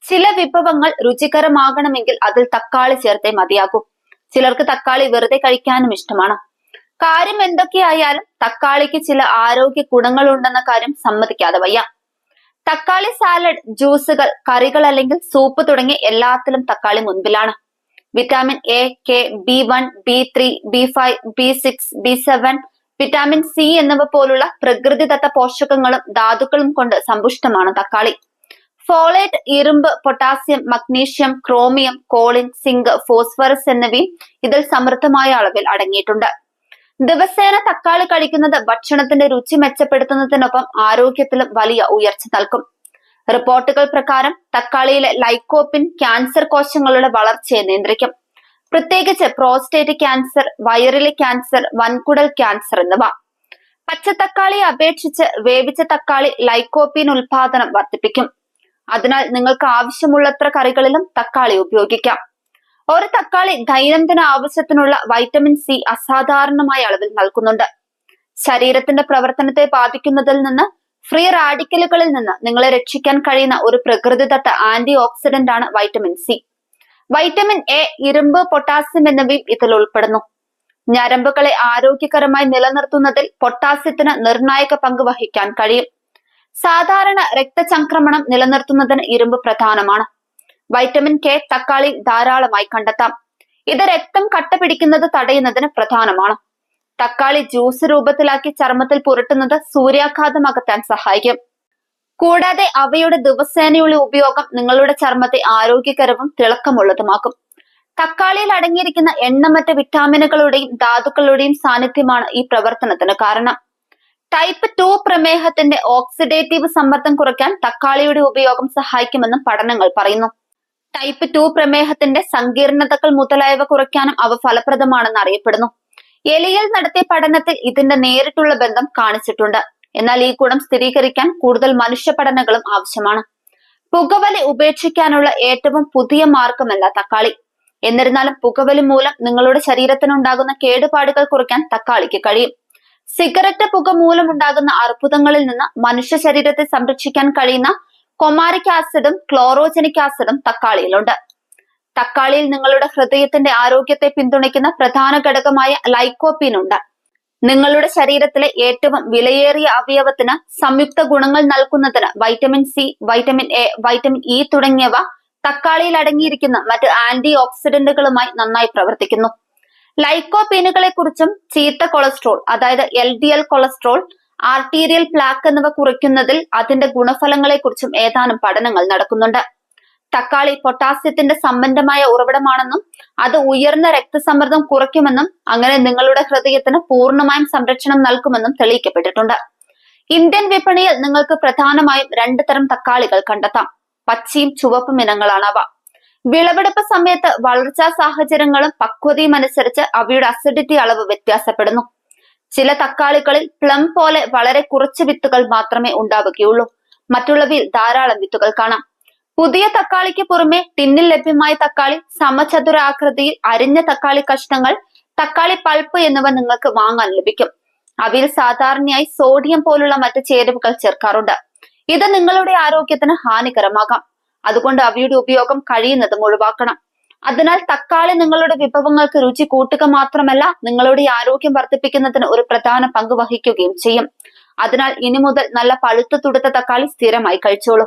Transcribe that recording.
ചില വിഭവങ്ങൾ രുചികരമാകണമെങ്കിൽ അതിൽ തക്കാളി ചേർത്തേ മതിയാകൂ. ചിലർക്ക് തക്കാളി വെറുതെ കഴിക്കാനും ഇഷ്ടമാണ്. കാര്യം എന്തൊക്കെയായാലും തക്കാളിക്ക് ചില ആരോഗ്യ ഗുണങ്ങളുണ്ടെന്ന കാര്യം സമ്മതിക്കാതെ വയ്യ. തക്കാളി സാലഡ്, ജ്യൂസുകൾ, കറികൾ അല്ലെങ്കിൽ സൂപ്പ് തുടങ്ങി എല്ലാത്തിലും തക്കാളി മുൻപിലാണ്. Vitamin A, K, B1, B3, B5, B6, B7, vitamin C എന്നിവ പോലുള്ള പ്രകൃതിദത്ത പോഷകങ്ങളും ധാതുക്കളും കൊണ്ട് സമ്പുഷ്ടമാണ് തക്കാളി. ഫോളേറ്റ്, ഇരുമ്പ്, potassium, magnesium, chromium, choline, zinc, phosphorus എന്നിവയും ഇതിൽ സമൃദ്ധമായ അളവിൽ അടങ്ങിയിട്ടുണ്ട്. ദിവസേന തക്കാളി കഴിക്കുന്നത് ഭക്ഷണത്തിന്റെ രുചി മെച്ചപ്പെടുത്തുന്നതിനൊപ്പം ആരോഗ്യത്തിലും വലിയ ഉയർച്ച നൽകും. റിപ്പോർട്ടുകൾ പ്രകാരം തക്കാളിയിലെ ലൈക്കോപ്പിൻ ക്യാൻസർ കോശങ്ങളുടെ വളർച്ചയെ നിയന്ത്രിക്കും. പ്രത്യേകിച്ച് പ്രോസ്റ്റേറ്റ് ക്യാൻസർ, വയറിലെ ക്യാൻസർ, വൻകുടൽ ക്യാൻസർ എന്നിവ. പച്ചത്തക്കാളിയെ അപേക്ഷിച്ച് വേവിച്ച തക്കാളി ലൈക്കോപ്പിൻ ഉൽപാദനം വർദ്ധിപ്പിക്കും. അതിനാൽ നിങ്ങൾക്ക് ആവശ്യമുള്ളത്ര കറികളിലും തക്കാളി ഉപയോഗിക്കാം. ഒരു തക്കാളി ദൈനംദിന ആവശ്യത്തിനുള്ള വൈറ്റമിൻ സി അസാധാരണമായ അളവിൽ നൽകുന്നുണ്ട്. ശരീരത്തിന്റെ പ്രവർത്തനത്തെ ബാധിക്കുന്നതിൽ നിന്ന്, ഫ്രീ റാഡിക്കലുകളിൽ നിന്ന് നിങ്ങളെ രക്ഷിക്കാൻ കഴിയുന്ന ഒരു പ്രകൃതിദത്ത ആന്റി ഓക്സിഡന്റ് ആണ് വൈറ്റമിൻ സി. വൈറ്റമിൻ എ, ഇരുമ്പ്, പൊട്ടാസ്യം എന്നിവയും ഇതിൽ ഉൾപ്പെടുന്നു. ഞരമ്പുകളെ ആരോഗ്യകരമായി നിലനിർത്തുന്നതിൽ പൊട്ടാസ്യത്തിന് നിർണായക പങ്ക് വഹിക്കാൻ കഴിയും. സാധാരണ രക്തചംക്രമണം നിലനിർത്തുന്നതിന് ഇരുമ്പ് പ്രധാനമാണ്. വൈറ്റമിൻ കെ തക്കാളി ധാരാളമായി കണ്ടെത്താം. ഇത് രക്തം കട്ട പിടിക്കുന്നത് തടയുന്നതിന് പ്രധാനമാണ്. തക്കാളി ജ്യൂസ് രൂപത്തിലാക്കി ചർമ്മത്തിൽ പുരട്ടുന്നത് സൂര്യാഘാതം അകറ്റാൻ സഹായിക്കും. കൂടാതെ അവയുടെ ദിവസേനയുള്ള ഉപയോഗം നിങ്ങളുടെ ചർമ്മത്തെ ആരോഗ്യകരവും തിളക്കമുള്ളതുമാക്കും. തക്കാളിയിൽ അടങ്ങിയിരിക്കുന്ന എണ്ണമറ്റ വിറ്റാമിനുകളുടെയും ധാതുക്കളുടെയും സാന്നിധ്യമാണ് ഈ പ്രവർത്തനത്തിന് കാരണം. ടൈപ്പ് 2 പ്രമേഹത്തിന്റെ ഓക്സിഡേറ്റീവ് സമ്മർദ്ദം കുറയ്ക്കാൻ തക്കാളിയുടെ ഉപയോഗം സഹായിക്കുമെന്നും പഠനങ്ങൾ പറയുന്നു. ടൈപ്പ് 2 പ്രമേഹത്തിന്റെ സങ്കീർണതകൾ മുതലായവ കുറയ്ക്കാനും അവ ഫലപ്രദമാണെന്ന് അറിയപ്പെടുന്നു. എലിയിൽ നടത്തിയ പഠനത്തിൽ ഇതിന്റെ നേരിട്ടുള്ള ബന്ധം കാണിച്ചിട്ടുണ്ട്. എന്നാൽ ഈ ഗുണം സ്ഥിരീകരിക്കാൻ കൂടുതൽ മനുഷ്യ പഠനങ്ങളും ആവശ്യമാണ്. പുകവലി ഉപേക്ഷിക്കാനുള്ള ഏറ്റവും പുതിയ മാർഗമല്ല തക്കാളി. എന്നിരുന്നാലും പുകവലി മൂലം നിങ്ങളുടെ ശരീരത്തിനുണ്ടാകുന്ന കേടുപാടുകൾ കുറയ്ക്കാൻ തക്കാളിക്ക് കഴിയും. സിഗരറ്റ് പുക മൂലമുണ്ടാകുന്ന അർബുദങ്ങളിൽ നിന്ന് മനുഷ്യ ശരീരത്തെ സംരക്ഷിക്കാൻ കഴിയുന്ന കൊമാരിക് ആസിഡും ക്ലോറോജനിക് ആസിഡും തക്കാളിയിലുണ്ട്. തക്കാളിയിൽ നിങ്ങളുടെ ഹൃദയത്തിന്റെ ആരോഗ്യത്തെ പിന്തുണയ്ക്കുന്ന പ്രധാന ഘടകമായ ലൈക്കോപ്പീൻ ഉണ്ട്. നിങ്ങളുടെ ശരീരത്തിലെ ഏറ്റവും വിലയേറിയ അവയവത്തിന് സംയുക്ത ഗുണങ്ങൾ നൽകുന്നതിന് vitamin C, vitamin A, vitamin E തുടങ്ങിയവ തക്കാളിയിൽ അടങ്ങിയിരിക്കുന്ന മറ്റ് ആന്റി ഓക്സിഡന്റുകളുമായി നന്നായി പ്രവർത്തിക്കുന്നു. ലൈക്കോപ്പീനുകളെ കുറിച്ചും ചീത്ത കൊളസ്ട്രോൾ അതായത് LDL കൊളസ്ട്രോൾ, ആർട്ടീരിയൽ പ്ലാക്ക് എന്നിവ കുറയ്ക്കുന്നതിൽ അതിന്റെ ഗുണഫലങ്ങളെ കുറിച്ചും ഏതാനും പഠനങ്ങൾ നടക്കുന്നുണ്ട്. തക്കാളി പൊട്ടാസ്യത്തിന്റെ സമ്പന്നമായ ഉറവിടമാണെന്നും അത് ഉയർന്ന രക്തസമ്മർദ്ദം കുറയ്ക്കുമെന്നും അങ്ങനെ നിങ്ങളുടെ ഹൃദയത്തിന് പൂർണ്ണമായും സംരക്ഷണം നൽകുമെന്നും തെളിയിക്കപ്പെട്ടിട്ടുണ്ട്. ഇന്ത്യൻ വിപണിയിൽ നിങ്ങൾക്ക് പ്രധാനമായും 2 തരം തക്കാളികൾ കണ്ടെത്താം. പച്ചയും ചുവപ്പും ഇനങ്ങളാണ് അവ. വിളവെടുപ്പ് സമയത്ത് വളർച്ചാ സാഹചര്യങ്ങളും പക്വതയും അനുസരിച്ച് അവയുടെ അസിഡിറ്റി അളവ് വ്യത്യാസപ്പെടുന്നു. ചില തക്കാളികളിൽ പ്ലം പോലെ വളരെ കുറച്ച് വിത്തുകൾ മാത്രമേ ഉണ്ടാവുകയുള്ളൂ. മറ്റുള്ളവയിൽ ധാരാളം വിത്തുകൾ കാണാം. പുതിയ തക്കാളിക്ക് പുറമെ ടിന്നിൽ ലഭ്യമായ തക്കാളി, സമചതുരാകൃതിയിൽ അരിഞ്ഞ തക്കാളി കഷ്ണങ്ങൾ, തക്കാളി പൾപ്പ് എന്നിവ നിങ്ങൾക്ക് വാങ്ങാൻ ലഭിക്കും. അവയിൽ സാധാരണയായി സോഡിയം പോലുള്ള മറ്റ് ചേരുവകൾ ചേർക്കാറുണ്ട്. ഇത് നിങ്ങളുടെ ആരോഗ്യത്തിന് ഹാനികരമാകാം. അതുകൊണ്ട് അവയുടെ ഉപയോഗം കഴിയുന്നതും ഒഴിവാക്കണം. അതിനാൽ തക്കാളി നിങ്ങളുടെ വിഭവങ്ങൾക്ക് രുചി കൂട്ടുക മാത്രമല്ല, നിങ്ങളുടെ ആരോഗ്യം വർദ്ധിപ്പിക്കുന്നതിന് ഒരു പ്രധാന പങ്ക് വഹിക്കുകയും ചെയ്യും. അതിനാൽ ഇനി മുതൽ നല്ല പഴുത്തു തുടുത്ത തക്കാളി സ്ഥിരമായി കഴിച്ചോളൂ.